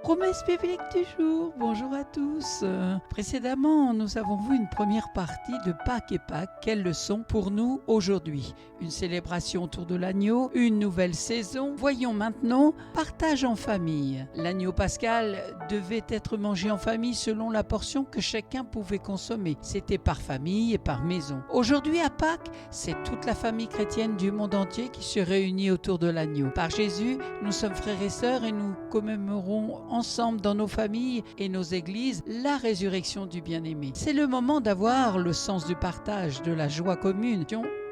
Promesse biblique du jour, bonjour à tous. Précédemment, nous avons vu une première partie de Pâques et Pâques. Quelles leçons pour nous aujourd'hui? Une célébration autour de l'agneau, une nouvelle saison. Voyons maintenant, partage en famille. L'agneau pascal devait être mangé en famille selon la portion que chacun pouvait consommer. C'était par famille et par maison. Aujourd'hui à Pâques, c'est toute la famille chrétienne du monde entier qui se réunit autour de l'agneau. Par Jésus, nous sommes frères et sœurs et nous commémorons ensemble dans nos familles et nos églises la résurrection du bien-aimé. C'est le moment d'avoir le sens du partage, de la joie commune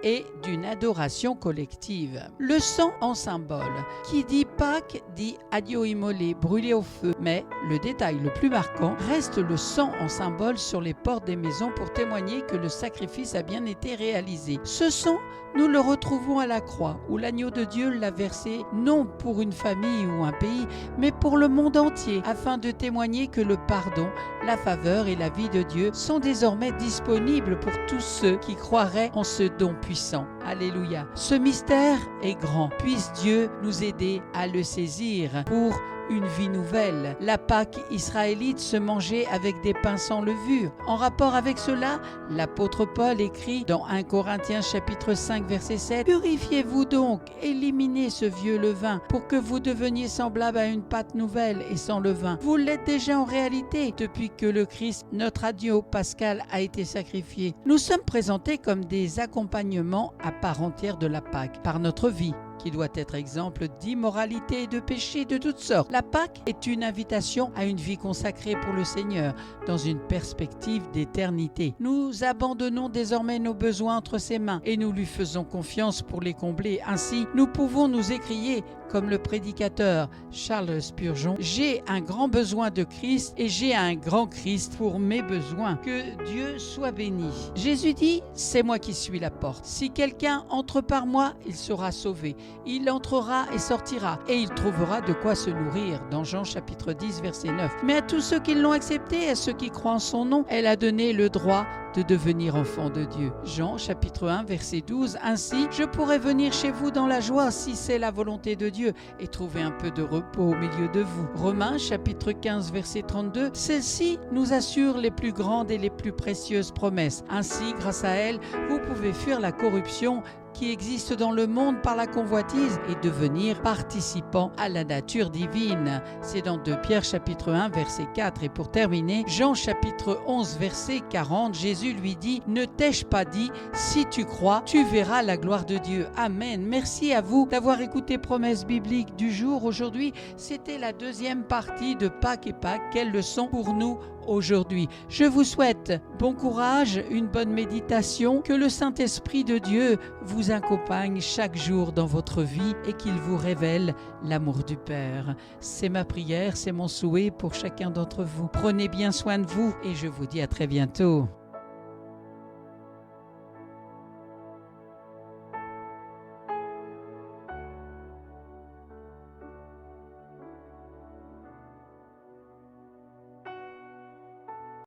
et d'une adoration collective. Le sang en symbole. Qui dit Pâques dit agneau immolé, brûlé au feu. Mais le détail le plus marquant reste le sang en symbole sur les portes des maisons pour témoigner que le sacrifice a bien été réalisé. Ce sang, nous le retrouvons à la croix, où l'agneau de Dieu l'a versé non pour une famille ou un pays, mais pour le monde entier, afin de témoigner que le pardon, la faveur et la vie de Dieu sont désormais disponibles pour tous ceux qui croiraient en ce don puissant. Alléluia. Ce mystère est grand. Puisse Dieu nous aider à le saisir pour une vie nouvelle. La Pâque israélite se mangeait avec des pains sans levure. En rapport avec cela, l'apôtre Paul écrit dans 1 Corinthiens chapitre 5 verset 7 « Purifiez-vous donc, éliminez ce vieux levain pour que vous deveniez semblable à une pâte nouvelle et sans levain. Vous l'êtes déjà en réalité depuis que le Christ, notre agneau pascal, a été sacrifié. » Nous sommes présentés comme des accompagnements à part entière de la Pâque par notre vie, qui doit être exemple d'immoralité et de péché de toutes sortes. La Pâque est une invitation à une vie consacrée pour le Seigneur, dans une perspective d'éternité. Nous abandonnons désormais nos besoins entre ses mains et nous lui faisons confiance pour les combler. Ainsi, nous pouvons nous écrier, comme le prédicateur Charles Spurgeon, « J'ai un grand besoin de Christ et j'ai un grand Christ pour mes besoins. » Que Dieu soit béni. Jésus dit, « C'est moi qui suis la porte. Si quelqu'un entre par moi, il sera sauvé. Il entrera et sortira, et il trouvera de quoi se nourrir. » Dans Jean chapitre 10, verset 9. Mais à tous ceux qui l'ont accepté, à ceux qui croient en son nom, elle a donné le droit de devenir enfant de Dieu. Jean chapitre 1, verset 12. Ainsi, je pourrai venir chez vous dans la joie si c'est la volonté de Dieu et trouver un peu de repos au milieu de vous. Romains chapitre 15, verset 32. Celle-ci nous assure les plus grandes et les plus précieuses promesses. Ainsi, grâce à elle, vous pouvez fuir la corruption qui existe dans le monde par la convoitise et devenir participant à la nature divine. C'est dans 2 Pierre chapitre 1 verset 4. Et pour terminer, Jean chapitre 11 verset 40, Jésus lui dit « Ne t'ai-je pas dit, si tu crois, tu verras la gloire de Dieu. » Amen. Merci à vous d'avoir écouté Promesse biblique du jour. Aujourd'hui, c'était la deuxième partie de Pâques et Pâques. Quelle leçon pour nous aujourd'hui. Je vous souhaite bon courage, une bonne méditation, que le Saint-Esprit de Dieu vous accompagne chaque jour dans votre vie et qu'il vous révèle l'amour du Père. C'est ma prière, c'est mon souhait pour chacun d'entre vous. Prenez bien soin de vous et je vous dis à très bientôt.